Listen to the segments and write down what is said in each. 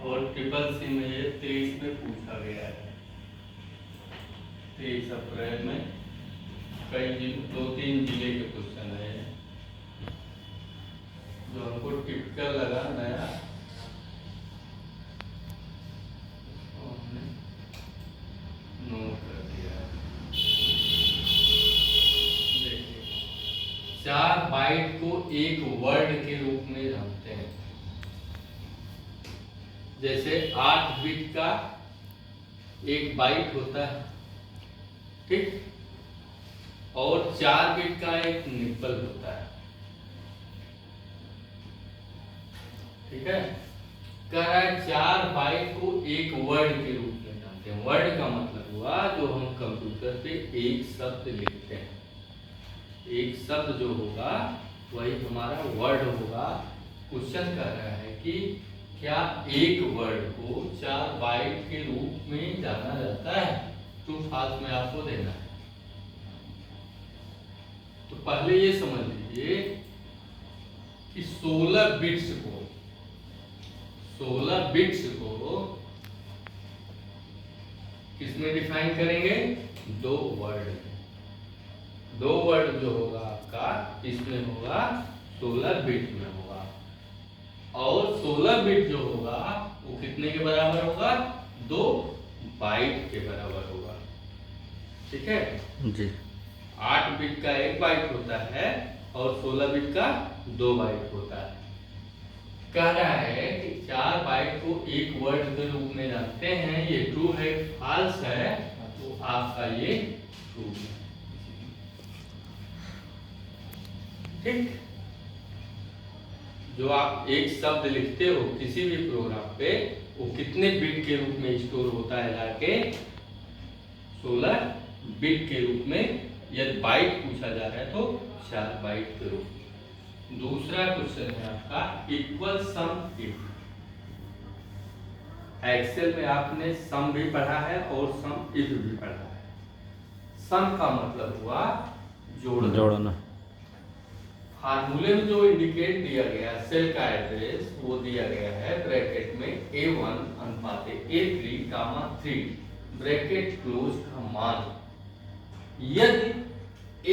और triple C में ये 23 में पूछा गया है। 23 अप्रैल में कई 2-3 जिले के क्वेश्चन है जो हमको टिपिकल लगा नया, हमने नोट कर दिया। देखिए 4 बाइट को एक वर्ड के रूप में जानते हैं। जैसे 8 बिट का एक बाइट होता है, ठीक, और 4 बिट का एक निप्पल होता है, ठीक है। कह रहा है 4 बाइट को एक वर्ड के रूप में जानते हैं। वर्ड का मतलब हुआ जो हम कंप्यूटर पे एक शब्द लिखते हैं। एक शब्द जो होगा वही हमारा वर्ड होगा। क्वेश्चन कह रहा है कि क्या एक वर्ड को 4 बाइट के रूप में जाना जाता है? ट्रू फॉल्स में आपको देना है। तो पहले ये समझ लीजिए कि 16 बिट्स को किसमें डिफाइन करेंगे? 2 वर्ड में। 2 वर्ड जो होगा आपका इसमें होगा 16 बिट में होगा, और 16 बिट जो होगा वो कितने के बराबर होगा? 2 बाइट के बराबर होगा, ठीक है जी। 8 बिट का 1 बाइट होता है और 16 बिट का 2 बाइट होता है। कह रहा है कि 4 बाइट को एक वर्ड के रूप में जानते हैं। ये ट्रू है, फॉल्स है, तो आपका ये ट्रू है, ठीक। जो आप एक शब्द लिखते हो किसी भी प्रोग्राम पे, वो कितने बिट के रूप में स्टोर होता है? जाके 16 बिट के रूप में। यदि बाइट पूछा जा रहा है तो 4 बाइट के रूप में। दूसरा क्वेश्चन है आपका इक्वल सम इफ। एक्सेल में आपने सम भी पढ़ा है और सम इफ भी पढ़ा है। सम का मतलब हुआ जोड़ना। फार्मूले में जो इंडिकेट दिया गया सेल का एड्रेस वो दिया गया है ब्रैकेट में A1 अनुपात A3 कामा 3 ब्रैकेट क्लोज का मान। यदि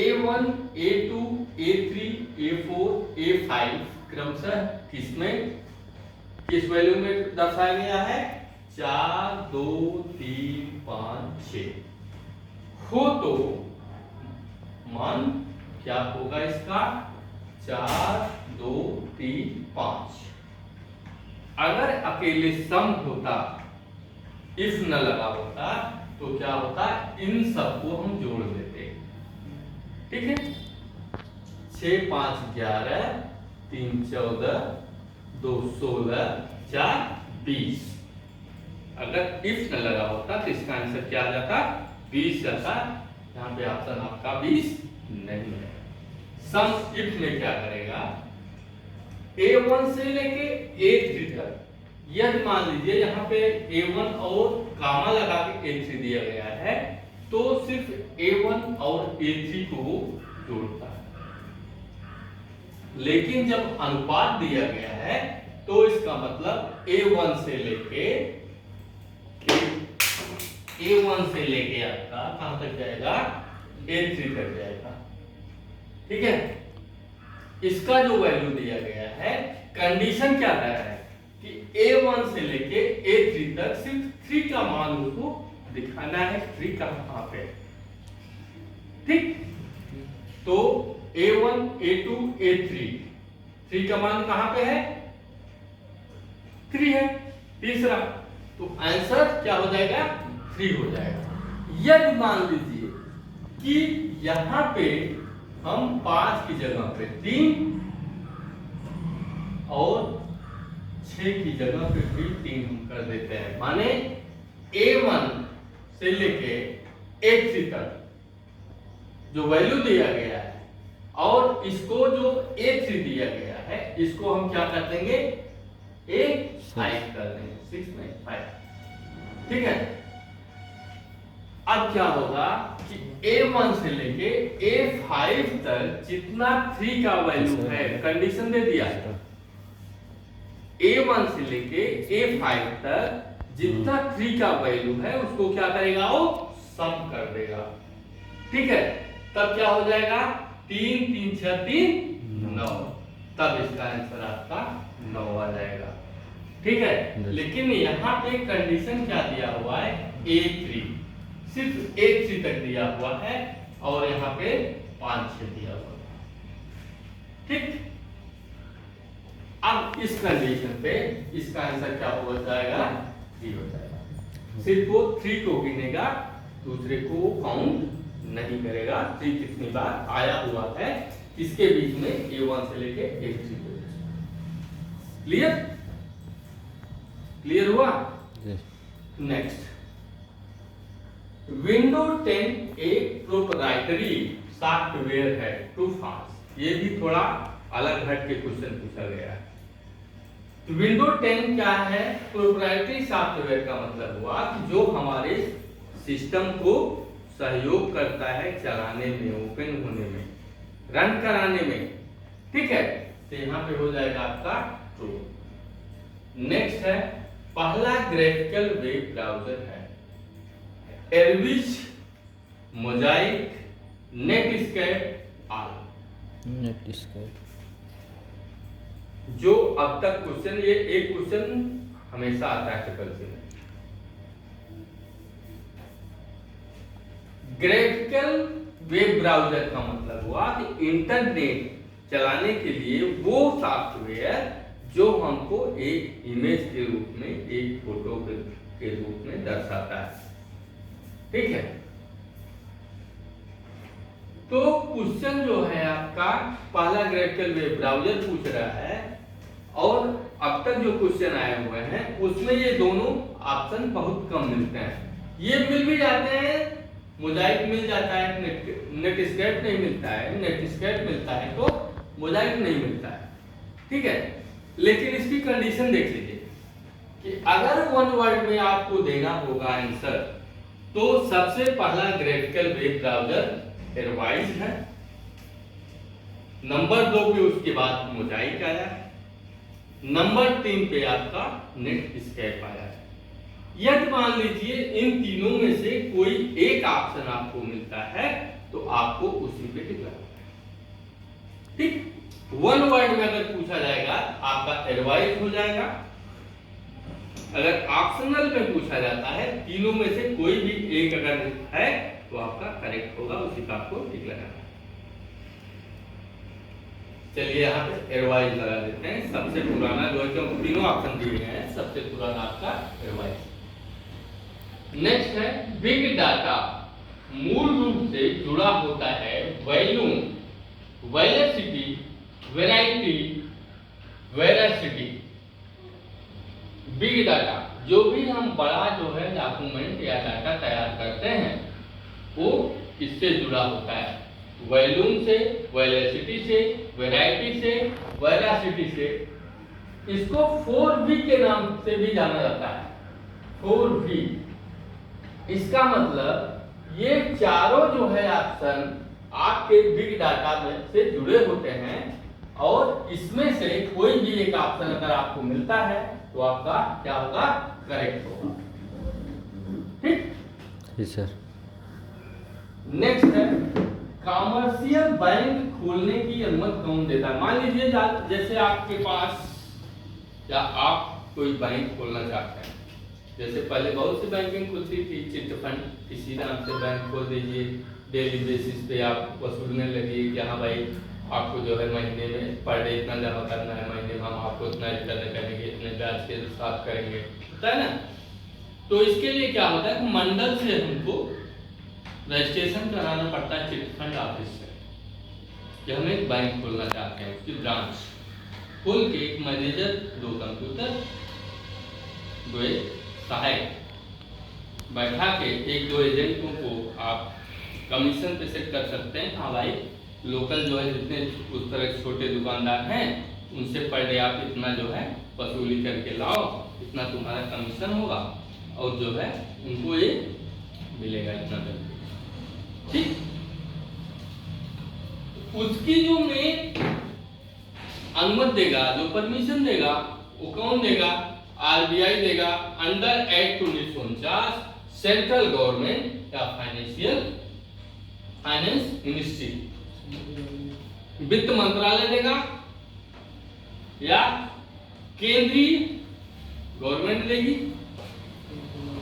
A1, A2, A3, A4, A5 क्रमशः किस वैल्यू में दर्शाया गया है? 4, 2, 3, 5, 6 हो तो मान क्या होगा इसका? 4, 2, 3, 5। अगर अकेले सम होता, इफ न लगा होता, तो क्या होता? इन सबको हम जोड़ देते, ठीक है। 6, 5, 11, 3, 14, 2, 16, 4, 20। अगर इफ न लगा होता तो इसका आंसर क्या आ जाता? 20 जाता। यहाँ पे ऑप्शन आपका 20 नहीं है। सम इफ में क्या करेगा? A1 से लेके A3 तक, यदि मान लीजिए यहाँ पे A1 और कामा लगा के A3 दिया गया है, तो सिर्फ A1 और A3 को जोड़ता है। लेकिन जब अनुपात दिया गया है तो इसका मतलब A1 से लेके आपका कहां तक जाएगा? A3 तक जाएगा, ठीक है। इसका जो वैल्यू दिया गया है, कंडीशन क्या कह रहा है कि A1 से लेके A3 तक सिर्फ 3 का मान उसको दिखाना है। 3 कहां पे? ठीक, तो A1, A2, A3, 3 का मान कहां पे है? 3 है। तीसरा, तो आंसर क्या हो जाएगा? 3 हो जाएगा। यदि मान लीजिए कि यहां पे हम 5 की जगह पे 3 और 6 की जगह पे भी 3 हम कर देते हैं, माने A1 से लेके A3 तक जो वैल्यू दिया गया है और इसको जो A3 दिया गया है, इसको हम क्या कर देंगे? A5 कर देंगे। 6 नहीं 5, ठीक है। अब क्या होगा कि A1 से लेके A5 तक जितना 3 का वैल्यू है, कंडीशन दे दिया है, A1 से लेके A5 तक जितना 3 का वैल्यू है उसको क्या करेगा, वो सम कर देगा। ठीक है, तब क्या हो जाएगा, 3 3 6 3 9, तब इसका आंसर आपका 9 आ जाएगा। ठीक है, लेकिन यहाँ पे कंडीशन क्या दिया हुआ है, A3, सिर्फ A3 तक दिया हुआ है और यहाँ पे 5 6 दिया हुआ है। ठीक, अब इस कंडीशन पे इसका आंसर क्या हो जाएगा, 3 हो जाएगा। सिर्फ वो 3 को गिनेगा, दूसरे को काउंट नहीं करेगा। 3 कितनी बार आया हुआ है इसके बीच में A1 से लेके A3 को। क्लियर, क्लियर हुआ? नेक्स्ट, विंडो 10 एक प्रोप्राइटरी सॉफ्टवेयर है, ट्रू फॉल्स। ये भी थोड़ा अलग हट के क्वेश्चन पूछा गया है। तो विंडो 10 क्या है, प्रोप्राइटरी सॉफ्टवेयर का मतलब हुआ कि जो हमारे सिस्टम को सहयोग करता है चलाने में, ओपन होने में, रन कराने में। ठीक है, तो यहाँ पे हो जाएगा आपका ट्रू। नेक्स्ट है, पहला ग्राफिकल वेब ब्राउज़र है एल्विस, मोजाइक, नेटस्केप, आल। नेटस्केप जो अब तक क्वेश्चन, ये एक क्वेश्चन हमेशा आता है ट्रिपल सी में। ग्राफिकल वेब ब्राउज़र का मतलब हुआ कि इंटरनेट चलाने के लिए वो सॉफ्टवेयर जो हमको एक इमेज के रूप में, एक फोटो के रूप में दर्शाता है। ठीक है, तो क्वेश्चन जो है आपका पहला ग्राफिकल वेब ब्राउज़र पूछ रहा है और अब तक जो क्वेश्चन आए हुए हैं उसमें ये दोनों ऑप्शन बहुत कम मिलते हैं। ये मिल भी जाते हैं, मोजाइक मिल जाता है, नेटस्केप नहीं मिलता है, नेटस्केप मिलता है तो मोजाइक नहीं मिलता है। ठीक है, लेकिन इसकी कंडीशन देख लीजिए कि अगर वन वर्ड में आपको देना होगा आंसर, तो सबसे पहला ग्राफिकल वेब ब्राउज़र एडवाइस है, नंबर 2 पे उसके बाद मोजाइक आया है, नंबर 3 पे आपका नेटस्केप आया है। यदि मान लीजिए इन तीनों में से कोई एक ऑप्शन आपको मिलता है तो आपको उसी पे टिक लगाना है। ठीक, वन वर्ड में अगर पूछा जाएगा आपका एडवाइस हो जाएगा, अगर ऑप्शनल में पूछा जाता है तीनों में से कोई भी एक अगर है तो आपका करेक्ट होगा, उसी का आपको टिक लगाना है। चलिए यहाँ पे एडवाइस लगा देते हैं, सबसे पुराना जो है, क्योंकि तीनों ऑप्शन दिए गए हैं, सबसे पुराना आपका एडवाइस। नेक्स्ट है, बिग डाटा मूल रूप से जुड़ा होता है volume, velocity, variety, veracity. Big data, जो भी हम बड़ा जो है डॉक्यूमेंट या डाटा तैयार करते हैं वो इससे जुड़ा होता है, वॉल्यूम से, वेलोसिटी से, वैरायटी से, वेरासिटी से। इसको 4V के नाम से भी जाना जाता है, 4V। इसका मतलब ये चारों जो है ऑप्शन आपके बिग डाटा में से जुड़े होते हैं और इसमें से कोई भी एक ऑप्शन अगर आपको मिलता है तो आपका क्या होगा, करेक्ट होगा। ठीक, जी सर। नेक्स्ट है, कॉमर्शियल बैंक खोलने की अनुमति कौन देता है? मान लीजिए जैसे आपके पास या आप कोई बैंक खोलना चाहते हैं, जैसे पहले बहुत सी बैंकिंग खुलती थी, चिट फंड, किसी नाम से बैंक खोल दीजिए, डेली बेसिस पे आप वसूलने लगिए कि हाँ भाई आपको जो है महीने में पर डे इतना जमा करना है, महीने में हम आपको इतना रिटर्न करेंगे, इतने ब्याज के साथ करेंगे, होता है ना। तो इसके लिए क्या होता है, मंडल से हमको रजिस्ट्रेशन कराना पड़ता है चिट फंड ऑफिस से कि हम एक बैंक खोलना चाहते हैं, उसकी ब्रांच खोल के एक मैनेजर, 2 कंप्यूटर, 2 सहायक बैठा के 1-2 एजेंटों को आप कमीशन पे सेट कर सकते हैं। हाँ भाई, लोकल जो है जितने उस तरह के छोटे दुकानदार हैं उनसे पर डे आप इतना जो है वसूली करके लाओ, इतना तुम्हारा कमीशन होगा और जो है उनको ये मिलेगा इतना करके। ठीक, उसकी जो में अनुमति देगा, जो परमिशन देगा, वो कौन देगा? आरबीआई देगा अंडर एक्ट 1949, सेंट्रल गवर्नमेंट या फाइनेंस मिनिस्ट्री, वित्त मंत्रालय देगा या केंद्रीय गवर्नमेंट देगी,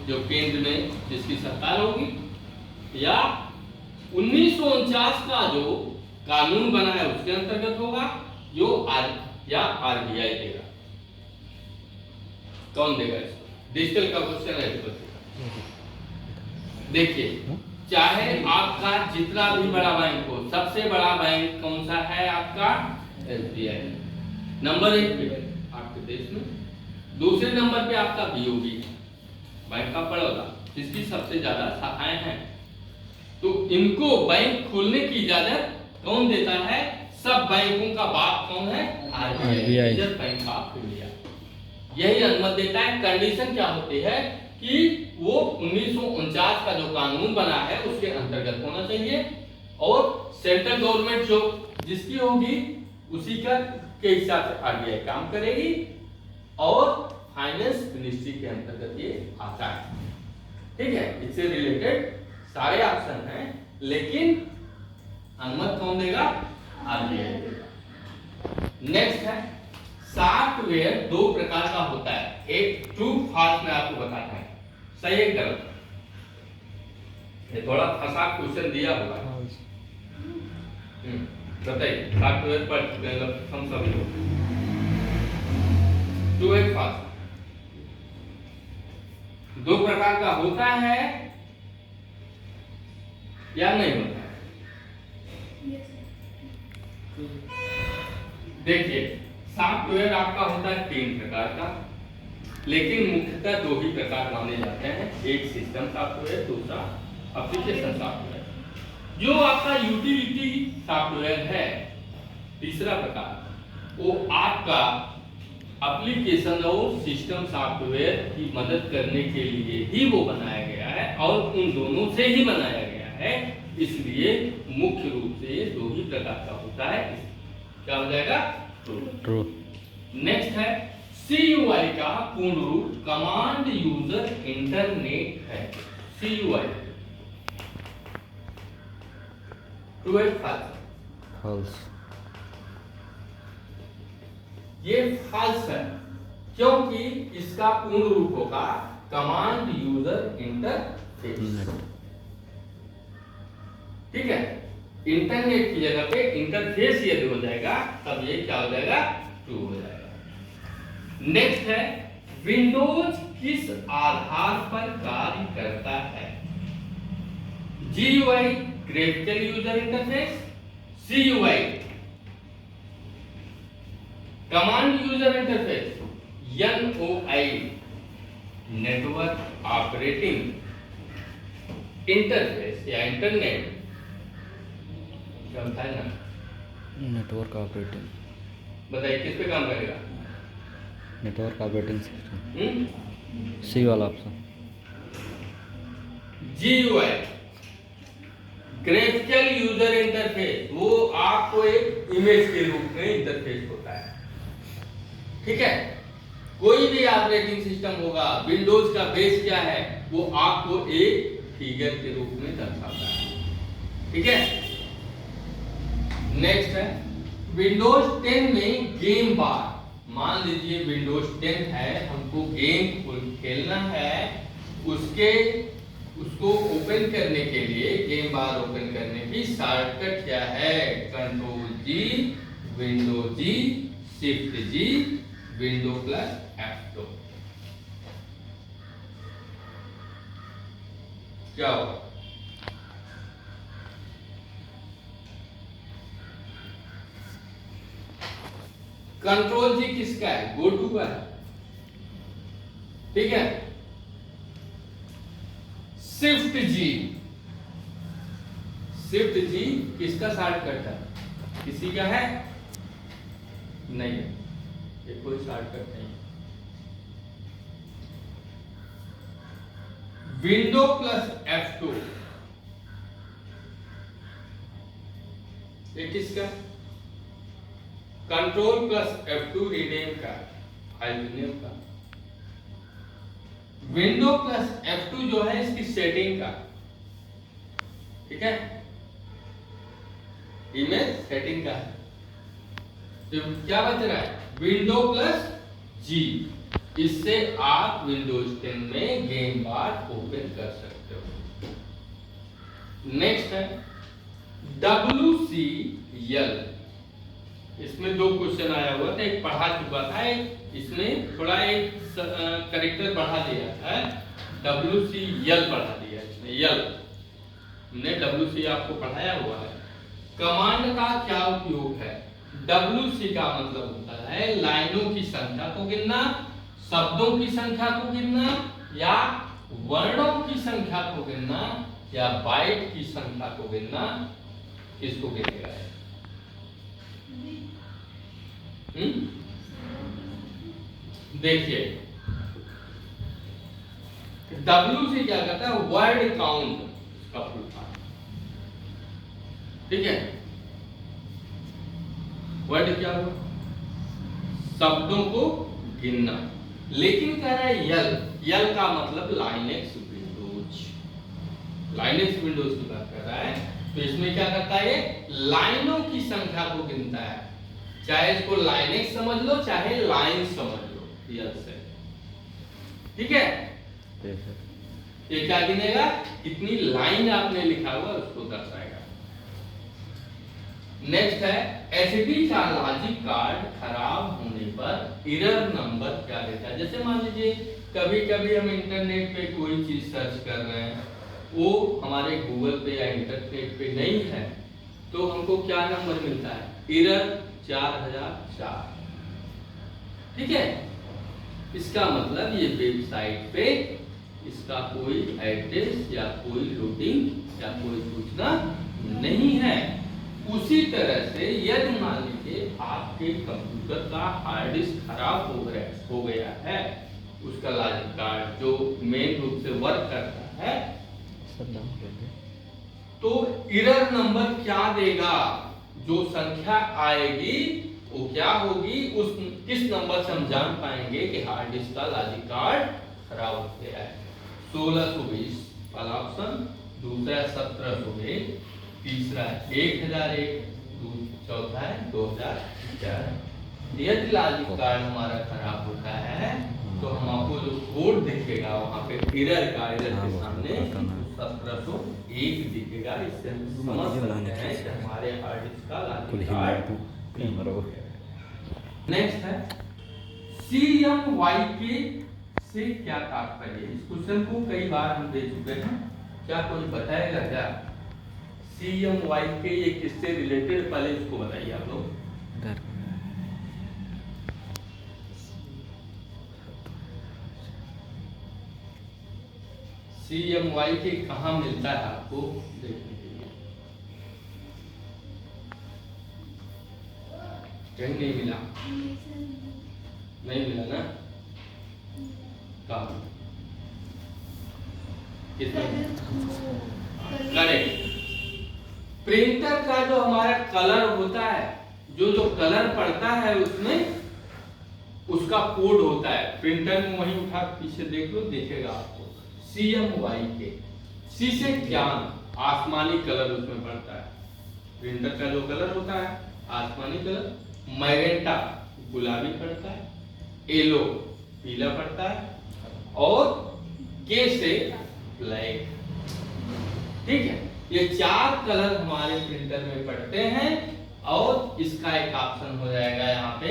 जो केंद्र में जिसकी सरकार होगी, या 1949 का जो कानून बना है उसके अंतर्गत होगा, या आरबीआई देगा। कौन देगा इसको? डिजिटल का क्वेश्चन है इसको। देखिए, चाहे आपका जितना भी बड़ा बैंक हो, सबसे बड़ा बैंक कौन सा है आपका? एसबीआई नंबर 1 पे आपके देश में। दूसरे नंबर पे आपका बीओबी बैंक ऑफ बड़ौदा, जिसकी सबसे ज्यादा शाखाएं हैं। तो इनको बैंक खोलने की इजाजत कौन देता है? सब बैंकों का बाप कौन है? RBI, reserve bank of India. यही अनुमति देता है। कंडीशन क्या होती है कि वो 1949 का जो कानून बना है उसके अंतर्गत होना चाहिए, और सेंट्रल गवर्नमेंट जो जिसकी होगी उसी का के हिसाब से आरबीआई काम करेगी, और फाइनेंस मिनिस्ट्री के अंतर्गत ये आता है। ठीक है, इससे रिलेटेड सारे ऑप्शन हैं, लेकिन अनुमति कौन देगा? आरबीआई देगा। नेक्स्ट है सॉफ्टवेयर दो प्रकार का होता है। एक ट्रू फॉल्स में आपको बताता है, सही है गलत। ये थोड़ा फंसा क्वेश्चन दिया होगा, बताइए। सॉफ्टवेयर पर हम सभी लोग ट्रू है फॉल्स दो प्रकार का होता है या नहीं होता है? देखिए, सॉफ्टवेयर आपका होता है 3 प्रकार का, लेकिन मुख्यतः 2 ही प्रकार माने जाते हैं। एक सिस्टम सॉफ्टवेयर, दूसरा एप्लीकेशन सॉफ्टवेयर। जो आपका यूटिलिटी सॉफ्टवेयर है, तीसरा प्रकार, वो आपका एप्लीकेशन और सिस्टम सॉफ्टवेयर की मदद करने के लिए ही वो बनाया गया है, और उन दोनों से ही बनाया गया है। इसलिए मुख्य रूप से ये 2 ही प्रकार का होता है। क्या हो जाएगा? ट्रू। नेक्स्ट है CUI का पूर्ण रूप कमांड यूजर इंटरनेट है। CUI ट्रू है फॉल्स? ये फॉल्स है, क्योंकि इसका पूर्ण रूप होगा कमांड यूजर इंटरफेस। ठीक है, इंटरनेट की जगह पे इंटरफेस यदि हो जाएगा तब ये क्या हो जाएगा? ट्रू हो जाएगा। नेक्स्ट है विंडोज किस आधार पर कार्य करता है? GUI graphical user interface, CUI command user interface, NOI network operating interface या इंटरनेट है ना? Network operating. बताइए किस पे काम करेगा? Network operating system. सी वाला option. GUI graphical user interface, वो आपको एक इमेज के रूप में इंटरफेस होता है। ठीक है, कोई भी ऑपरेटिंग सिस्टम होगा, विंडोज का बेस क्या है? वो आपको एक फिगर के रूप में दर्शाता है। ठीक है, नेक्स्ट है विंडोज 10 में गेम बार। मान लीजिए विंडोज 10 है, हमको गेम खेलना है, उसको ओपन करने के लिए, गेम बार ओपन करने की शॉर्टकट क्या है? Ctrl+G, window G, shift G, window plus F2। क्या होगा? Ctrl+G किसका है? गो टू का है। ठीक है, शिफ्ट G किसका शॉर्टकट है? किसी का है? नहीं है, ये कोई शॉर्टकट नहीं। विंडो प्लस F2 ये किसका? कंट्रोल प्लस F2 रीनेम का। एल्यूमिनियम का। विंडो प्लस F2 जो है इसकी सेटिंग का, ठीक है, इमेज सेटिंग का है। तो क्या बच रहा है, विंडो प्लस G, इससे आप विंडोज 10 में गेम बार ओपन कर सकते हो। नेक्स्ट है WCL, इसमें दो क्वेश्चन आया हुआ था, एक पढ़ा चुका था, एक इसमें थोड़ा एक करेक्टर बढ़ा दिया है, WCL पढ़ा दिया इसमें, यल हमने WC आपको पढ़ाया हुआ है। कमांड का क्या उपयोग है, WC का मतलब होता है लाइनों की संख्या को गिनना, शब्दों की संख्या को गिनना, या वर्णों की संख्या को गिनना, या बाइट की संख्या को गिनना। किसको गिनेगा है? देखिए WC क्या कहता है, वर्ड काउंट का फुल फॉर्म, ठीक है। वर्ड क्या हुआ, शब्दों को गिनना। लेकिन कह रहा है यल का मतलब लाइनेक्स विंडोज, लाइनेक्स विंडोज की बात कर रहा है। तो इसमें क्या करता है, लाइनों की संख्या को गिनता है, चाहे इसको लाइनेक्स समझ लो चाहे लाइन समझ लो, यल से, ठीक है। ये क्या गिनेगा, कितनी लाइन आपने लिखा हुआ उसको दर्शाएगा। नेक्स्ट है एचडी का लॉजिक कार्ड खराब होने पर एरर नंबर क्या देता है। जैसे मान लीजिए कभी कभी हम इंटरनेट पे कोई चीज सर्च कर रहे हैं, वो हमारे गूगल पे या इंटरनेट पे नहीं है, तो हमको क्या नंबर मिलता है, एरर 4004, ठीक है। इसका मतलब ये वेबसाइट पे इसका कोई एड्रेस या कोई लोडिंग या कोई सूचना नहीं है। उसी तरह से यदि मान लीजिए आपके कंप्यूटर का हार्ड डिस्क खराब हो गया है, उसका लॉजिक कार्ड जो मेन रूप से वर्क करता है, तो एरर नंबर क्या देगा, जो संख्या आएगी वो क्या होगी, उस किस नंबर से हम जान पाएंगे कि हार्ड डिस्क का लॉजिक कार्ड खराब हो गया है। 1620 वाला ऑप्शन, दूसरा 1701, तीसरा 1001, चौथा है 2004। यदि लॉजिक कार्ड हमारा खराब होता है तो हम आपको जो कोड दिखेगा वहां पे एरर का, एरर के सामने 1701 दिखेगा। इससे हम समझ सकते हैं कि हमारे हार्ड डिस्क का लॉजिक कार्ड। नेक्स्ट है CMYK से क्या तात्पर्य है। इस क्वेश्चन को कई बार हम दे चुके हैं, क्या कोई बताएगा क्या CMYK ये किससे रिलेटेड, पहले इसको बताइए आप लोग। CMYK कहाँ मिलता है आपको देखने के लिए, कहीं नहीं मिला, नहीं मिला ना, कहाँ, करेक्ट। प्रिंटर का जो हमारा कलर होता है, जो कलर पड़ता है उसमें उसका कोड होता है। प्रिंटर में वहीं उठा पीछे देख लो, दिखेगा आपको CMYK। C से ज्ञान, आसमानी कलर उसमें पड़ता है। प्रिंटर का जो कलर होता है आसमानी कलर, मैजेंटा गुलाबी पड़ता है, येलो पीला पड़ता है, और K से ब्लैक, ठीक है। ये 4 कलर हमारे प्रिंटर में पड़ते हैं, और इसका एक ऑप्शन हो जाएगा यहाँ पे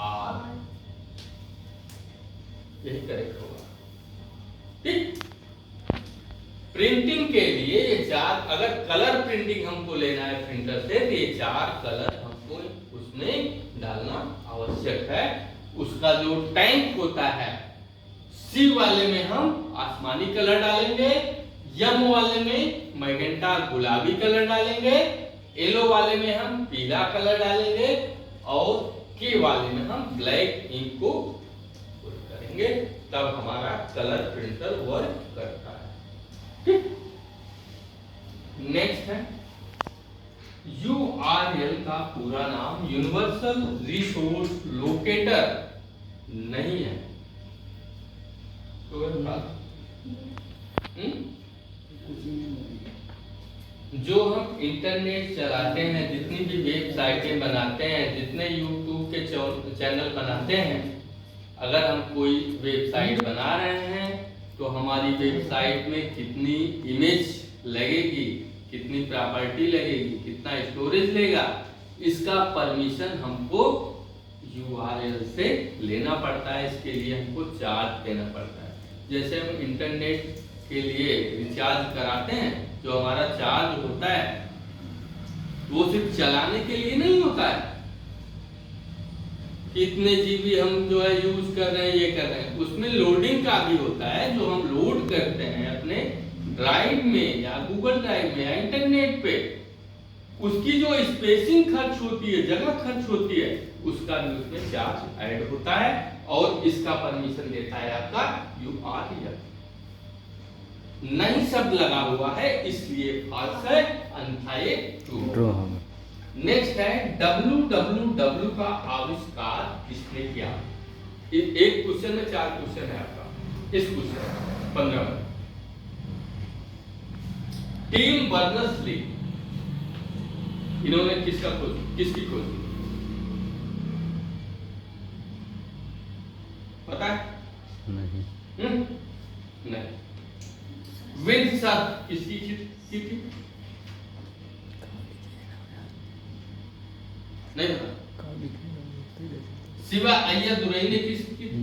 R, यही करेक्ट होगा, ठीक। प्रिंटिंग के लिए ये 4, अगर कलर प्रिंटिंग हमको लेना है प्रिंटर से, तो ये 4 कलर हमको उसमें डालना आवश्यक है। उसका जो टैंक होता है, C वाले में हम आसमानी कलर डालेंगे, M वाले में मैजेंटा गुलाबी कलर डालेंगे, येलो वाले में हम पीला कलर डालेंगे, और K वाले में हम ब्लैक इंक को करेंगे, तब हमारा कलर प्रिंटर वर्क करता है, ठीक। नेक्स्ट है URL का पूरा नाम यूनिवर्सल रिसोर्स लोकेटर नहीं है तो वह बात जो हम इंटरनेट चलाते हैं, जितनी भी वेबसाइटें बनाते हैं, जितने यूट्यूब के चैनल बनाते हैं, अगर हम कोई वेबसाइट बना रहे हैं तो हमारी वेबसाइट में कितनी इमेज लगेगी, कितनी प्रॉपर्टी लगेगी, कितना स्टोरेज लेगा, इसका परमिशन हमको URL से लेना पड़ता है। इसके लिए हमको चार्ज देना पड़ता है। जैसे हम इंटरनेट के लिए रिचार्ज कराते हैं, जो हमारा चार्ज होता है वो सिर्फ चलाने के लिए नहीं होता है, कितने GB हम जो है यूज कर रहे हैं, ये कर रहे हैं, उसमें लोडिंग का भी होता है। जो हम लोड करते हैं अपने ड्राइव में या गूगल ड्राइव में या इंटरनेट पे, उसकी जो स्पेसिंग खर्च होती है, जगह खर्च होती है, उसका भी उसमें चार्ज ऐड होता है। और इसका परमिशन देता है आपका URL। नहीं शब्द लगा हुआ है इसलिए फॉल्स है, अन्यथा ये ट्रू है। नेक्स्ट है www का आविष्कार किसने किया। एक क्वेश्चन में 4 क्वेश्चन है आपका। इस क्वेश्चन 15 में टिम बर्नर्स-ली इन्होंने किसकी खोज की पता है? नहीं। नहीं। विंडसर्फ किसकी थी? नहीं पता। शिवा अय्यादुरई ने किसकी थी?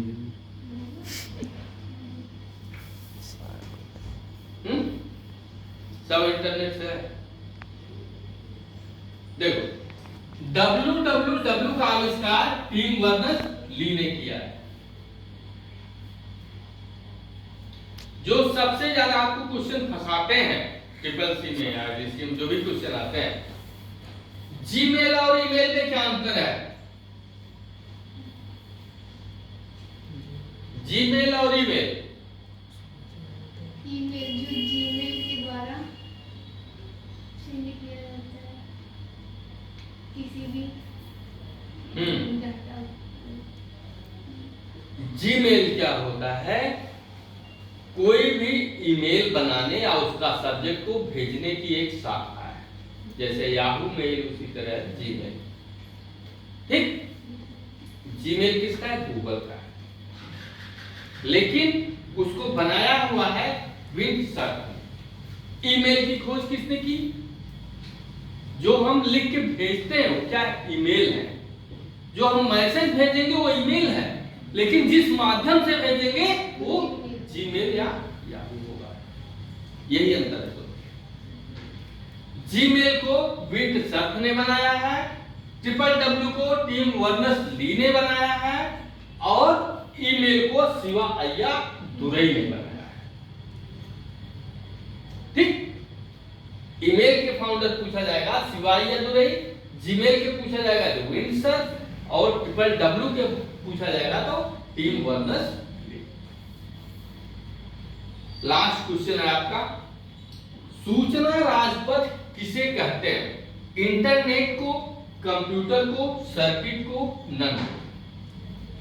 सब इंटरनेट से है। देखो www का आविष्कार टिम बर्नर्स-ली ने किया है। जो सबसे ज्यादा आपको क्वेश्चन फंसाते हैं CCC में या DCM में, जो भी क्वेश्चन आते हैं, जीमेल और ईमेल में क्या अंतर है? जीमेल और ईमेल, ईमेल जो जीमेल के द्वारा सेंड किया जाता है किसी भी डाटा। जीमेल क्या होता है? कोई भी ईमेल बनाने या उसका सब्जेक्ट को भेजने की एक शाखा है, जैसे याहू मेल, उसी तरह जीमेल। ठीक, जीमेल किसका है? गूगल का है, लेकिन उसको बनाया हुआ है विंडसर्फ ने। ईमेल की खोज किसने की? जो हम लिख के भेजते हैं वो क्या ईमेल है। जो हम मैसेज भेजेंगे वो ईमेल है, लेकिन जिस माध्यम से भेजेंगे वो जीमेल या याहू होगा। यही अंतर है। तो जीमेल को विंडसर्फ ने बनाया है, www को टिम बर्नर्स-ली ने बनाया है, और ईमेल को शिवा अय्यादुरई ने बनाया है। ठीक, ईमेल के फाउंडर पूछा जाएगा शिवा अय्यादुरई, जीमेल के पूछा जाएगा तो विंडसर्फ, और www के पूछा जाएगा तो टिम बर्नर्स-ली। लास्ट क्वेश्चन है आपका, सूचना राजपथ किसे कहते हैं? इंटरनेट को, कंप्यूटर को, सर्किट को, नन को।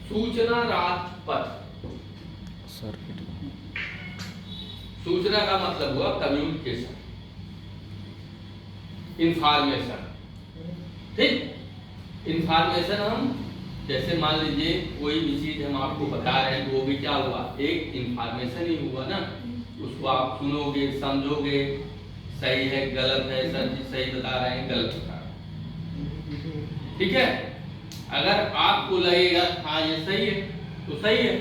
सूचना राजपथ, सर्किट। सूचना का मतलब हुआ कम्युनिकेशन, इंफॉर्मेशन। ठीक, इंफॉर्मेशन हम जैसे मान लीजिए कोई भी चीज हम आपको बता रहे हैं तो वो भी क्या हुआ? एक इंफॉर्मेशन ही हुआ ना। उसको आप सुनोगे, समझोगे, सही है गलत है, सर जी सही बता रहे हैं गलत बता रहे हैं। ठीक है, अगर आपको लगेगा हाँ ये सही है तो सही है।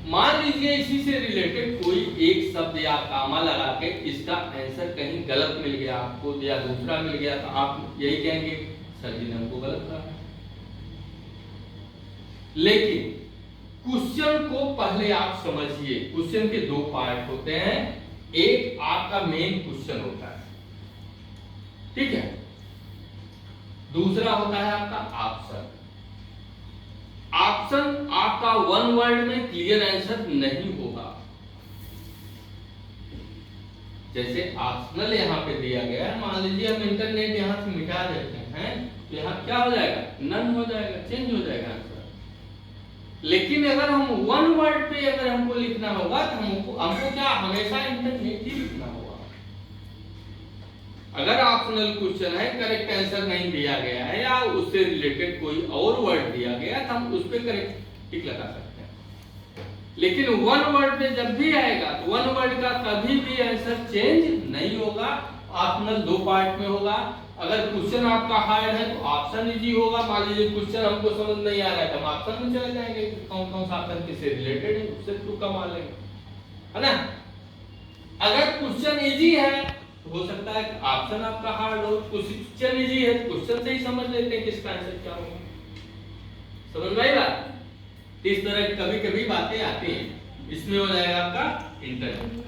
मान लीजिए इसी से रिलेटेड कोई एक शब्द या कामा लगा के इसका आंसर कहीं गलत मिल गया आपको या दूसरा मिल गया, तो आप यही कहेंगे सर जी ने हमको गलत कहा। लेकिन क्वेश्चन को पहले आप समझिए। क्वेश्चन के 2 पार्ट होते हैं। एक आपका मेन क्वेश्चन होता है, ठीक है, दूसरा होता है आपका ऑप्शन। ऑप्शन आपका 1 वर्ड में क्लियर आंसर नहीं होगा। जैसे ऑप्शनल यहाँ पे दिया गया है, मान लीजिए हम इंटरनेट यहाँ से मिटा देते हैं तो यहाँ क्या हो जाएगा? नन हो जाएगा, चेंज हो जाएगा आंसर। लेकिन अगर हम वन वर्ड पे अगर हमको लिखना होगा तो हमको क्या हमेशा इंटरनेट ही लिखना होगा। अगर ऑप्शनल क्वेश्चन है, करेक्ट आंसर नहीं दिया गया है या उससे रिलेटेड कोई और वर्ड दिया गया है तो हम उस पर करेक्ट टिक लगा सकते हैं। लेकिन वन वर्ड पे जब भी आएगा तो वन वर्ड का कभी भी आंसर चेंज नहीं होगा। ऑप्शनल दो पार्ट में होगा। अगर क्वेश्चन आपका हार्ड है तो ऑप्शन इजी होगा। मान लीजिए क्वेश्चन हमको समझ नहीं आ रहा है तो हम ऑप्शन में चले जाएंगे, कौन कौन सा ऑप्शन किससे रिलेटेड है उससे तुक्का मार लेंगे, है ना। अगर क्वेश्चन इजी है तो हो सकता है ऑप्शन आपका हार्ड हो। क्वेश्चन इजी है तो क्वेश्चन से ही समझ लेते हैं किसका आंसर क्या होगा। समझ में आई बात? इस तरह कभी कभी बातें आती हैं। इसमें हो जाएगा आपका इंटरनेट।